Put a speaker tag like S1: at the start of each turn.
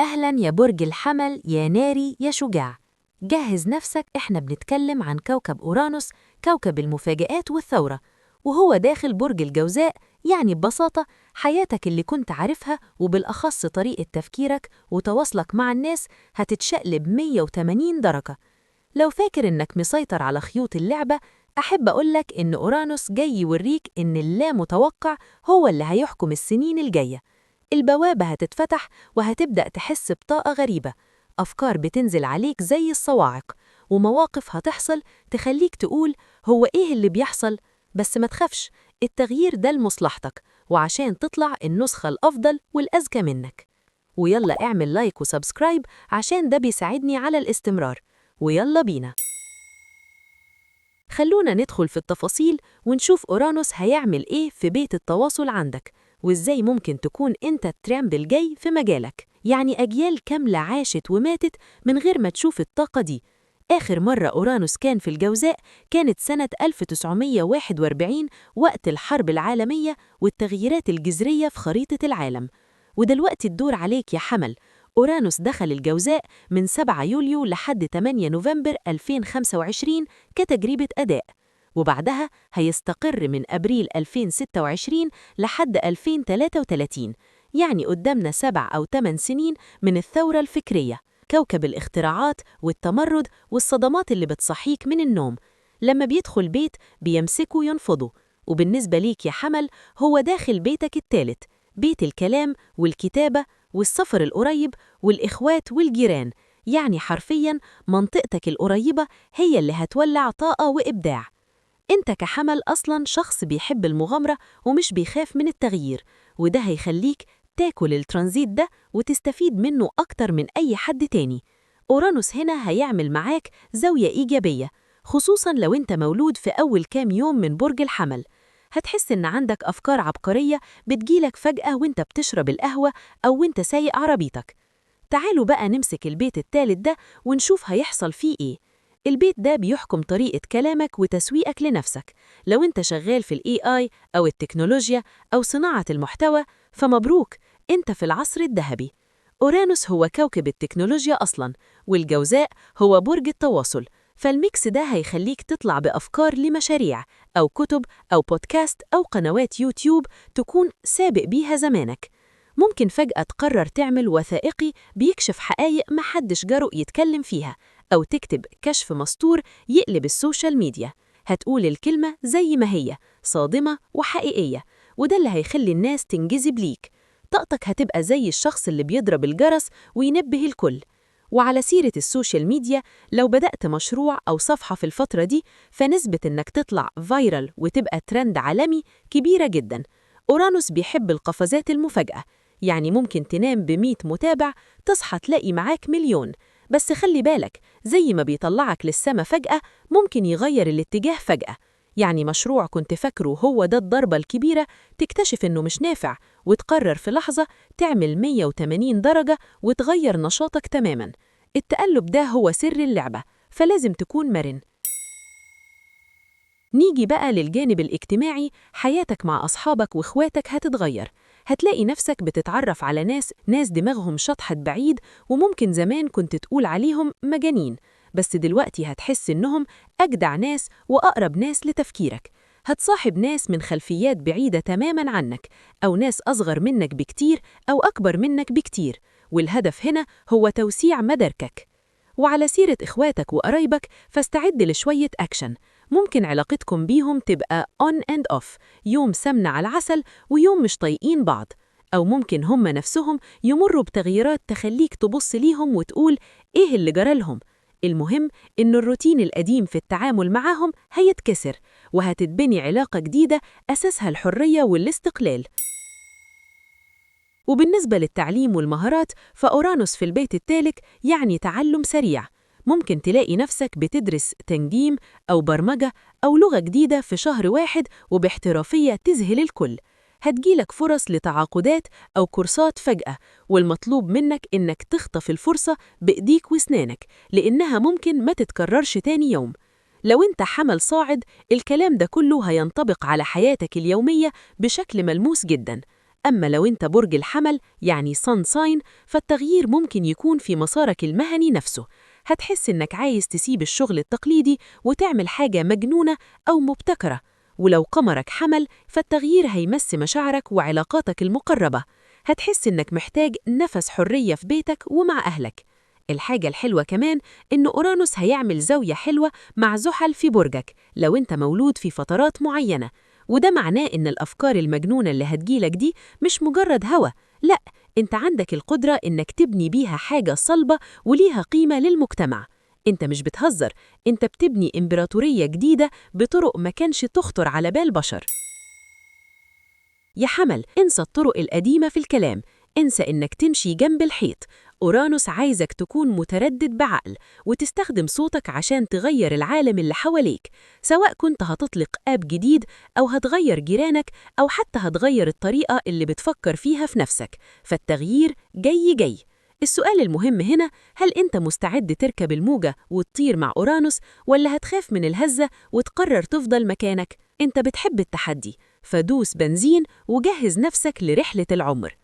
S1: أهلاً يا برج الحمل، يا ناري يا شجاع. جهز نفسك، إحنا بنتكلم عن كوكب أورانوس، كوكب المفاجآت والثورة. وهو داخل برج الجوزاء، يعني ببساطة حياتك اللي كنت عارفها وبالأخص طريقة تفكيرك وتواصلك مع الناس هتتشقلب 180 درجة. لو فاكر إنك مسيطر على خيوط اللعبة، أحب أقولك إن أورانوس جاي يوريك إن اللا متوقع هو اللي هيحكم السنين الجاية. البوابة هتتفتح وهتبدأ تحس بطاقة غريبة، أفكار بتنزل عليك زي الصواعق، ومواقف هتحصل تخليك تقول هو إيه اللي بيحصل؟ بس ما تخافش، التغيير ده لمصلحتك وعشان تطلع النسخة الأفضل والأذكى منك. ويلا اعمل لايك وسبسكرايب عشان ده بيساعدني على الاستمرار. ويلا بينا، خلونا ندخل في التفاصيل ونشوف أورانوس هيعمل إيه في بيت التواصل عندك، وإزاي ممكن تكون أنت الترامب الجاي في مجالك. يعني أجيال كاملة عاشت وماتت من غير ما تشوف الطاقة دي. آخر مرة أورانوس كان في الجوزاء كانت سنة 1941 وقت الحرب العالمية والتغييرات الجذرية في خريطة العالم. ودلوقتي الدور عليك يا حمل. أورانوس دخل الجوزاء من 7 يوليو لحد 8 نوفمبر 2025 كتجربة أداء، وبعدها هيستقر من أبريل 2026 لحد 2033. يعني قدامنا 7 أو 8 سنين من الثورة الفكرية، كوكب الاختراعات والتمرد والصدمات اللي بتصحيك من النوم. لما بيدخل بيت بيمسكه ينفضه، وبالنسبة ليك يا حمل هو داخل بيتك الثالث، بيت الكلام والكتابة والسفر القريب والإخوات والجيران. يعني حرفياً منطقتك القريبة هي اللي هتولع طاقة وإبداع. أنت كحمل أصلاً شخص بيحب المغامرة ومش بيخاف من التغيير، وده هيخليك تاكل الترانزيت ده وتستفيد منه أكتر من أي حد تاني. أورانوس هنا هيعمل معاك زاوية إيجابية، خصوصاً لو أنت مولود في أول كام يوم من برج الحمل. هتحس إن عندك أفكار عبقرية بتجيلك فجأة وإنت بتشرب القهوة أو وإنت سايق عربيتك. تعالوا بقى نمسك البيت التالت ده ونشوف هيحصل فيه إيه. البيت ده بيحكم طريقة كلامك وتسويقك لنفسك. لو أنت شغال في ال AI أو التكنولوجيا أو صناعة المحتوى، فمبروك، أنت في العصر الذهبي. أورانوس هو كوكب التكنولوجيا أصلاً، والجوزاء هو برج التواصل، فالميكس ده هيخليك تطلع بأفكار لمشاريع أو كتب أو بودكاست أو قنوات يوتيوب تكون سابق بيها زمانك. ممكن فجأة تقرر تعمل وثائقي بيكشف حقائق محدش جرؤ يتكلم فيها، أو تكتب كشف مستور يقلب السوشيال ميديا. هتقول الكلمة زي ما هي، صادمة وحقيقية، وده اللي هيخلي الناس تنجذب ليك. طاقتك هتبقى زي الشخص اللي بيضرب الجرس وينبه الكل. وعلى سيرة السوشيال ميديا، لو بدأت مشروع أو صفحة في الفترة دي، فنسبة إنك تطلع فايرال وتبقى ترند عالمي كبيرة جداً. أورانوس بيحب القفزات المفاجئة، يعني ممكن تنام ب100 متابع تصحى تلاقي معاك مليون. بس خلي بالك، زي ما بيطلعك للسما فجأة ممكن يغير الاتجاه فجأة. يعني مشروع كنت فاكره هو ده الضربة الكبيرة، تكتشف إنه مش نافع وتقرر في لحظة تعمل 180 درجة وتغير نشاطك تماماً. التقلب ده هو سر اللعبة، فلازم تكون مرن. نيجي بقى للجانب الاجتماعي، حياتك مع أصحابك وإخواتك هتتغير. هتلاقي نفسك بتتعرف على ناس دماغهم شطحت بعيد، وممكن زمان كنت تقول عليهم مجانين، بس دلوقتي هتحس إنهم أجدع ناس وأقرب ناس لتفكيرك. هتصاحب ناس من خلفيات بعيدة تماماً عنك، أو ناس أصغر منك بكتير أو أكبر منك بكتير، والهدف هنا هو توسيع مداركك. وعلى سيرة إخواتك وقرايبك، فاستعد لشوية أكشن. ممكن علاقتكم بيهم تبقى on and off، يوم سمنة على العسل ويوم مش طايقين بعض، أو ممكن هم نفسهم يمروا بتغييرات تخليك تبص ليهم وتقول إيه اللي جرالهم. المهم إن الروتين القديم في التعامل معاهم هيتكسر، وهتتبني علاقة جديدة أساسها الحرية والاستقلال. وبالنسبة للتعليم والمهارات، فأورانوس في البيت الثالث يعني تعلم سريع. ممكن تلاقي نفسك بتدرس تنجيم أو برمجة أو لغة جديدة في شهر واحد وباحترافية تذهل الكل. هتجيلك فرص لتعاقدات أو كورسات فجأة، والمطلوب منك إنك تخطف الفرصة بإيديك وسنانك، لإنها ممكن ما تتكررش تاني يوم. لو أنت حمل صاعد، الكلام ده كله هينطبق على حياتك اليومية بشكل ملموس جداً. أما لو أنت برج الحمل يعني Sun Sign، فالتغيير ممكن يكون في مسارك المهني نفسه. هتحس إنك عايز تسيب الشغل التقليدي وتعمل حاجة مجنونة أو مبتكرة. ولو قمرك حمل، فالتغيير هيمس مشاعرك وعلاقاتك المقربة. هتحس إنك محتاج نفس حرية في بيتك ومع أهلك. الحاجة الحلوة كمان إن أورانوس هيعمل زاوية حلوة مع زحل في برجك لو أنت مولود في فترات معينة، وده معناه إن الأفكار المجنونة اللي هتجيلك دي مش مجرد هوا، لأ، أنت عندك القدرة إنك تبني بيها حاجة صلبة وليها قيمة للمجتمع. أنت مش بتهزر، أنت بتبني إمبراطورية جديدة بطرق ما كانش تخطر على بال بشر. يا حمل، انسى الطرق القديمة في الكلام، انسى إنك تمشي جنب الحيط. أورانوس عايزك تكون متردد بعقل وتستخدم صوتك عشان تغير العالم اللي حواليك، سواء كنت هتطلق آب جديد أو هتغير جيرانك أو حتى هتغير الطريقة اللي بتفكر فيها في نفسك، فالتغيير جاي جاي. السؤال المهم هنا، هل أنت مستعد تركب الموجة وتطير مع أورانوس، ولا هتخاف من الهزة وتقرر تفضل مكانك؟ أنت بتحب التحدي، فدوس بنزين وجهز نفسك لرحلة العمر.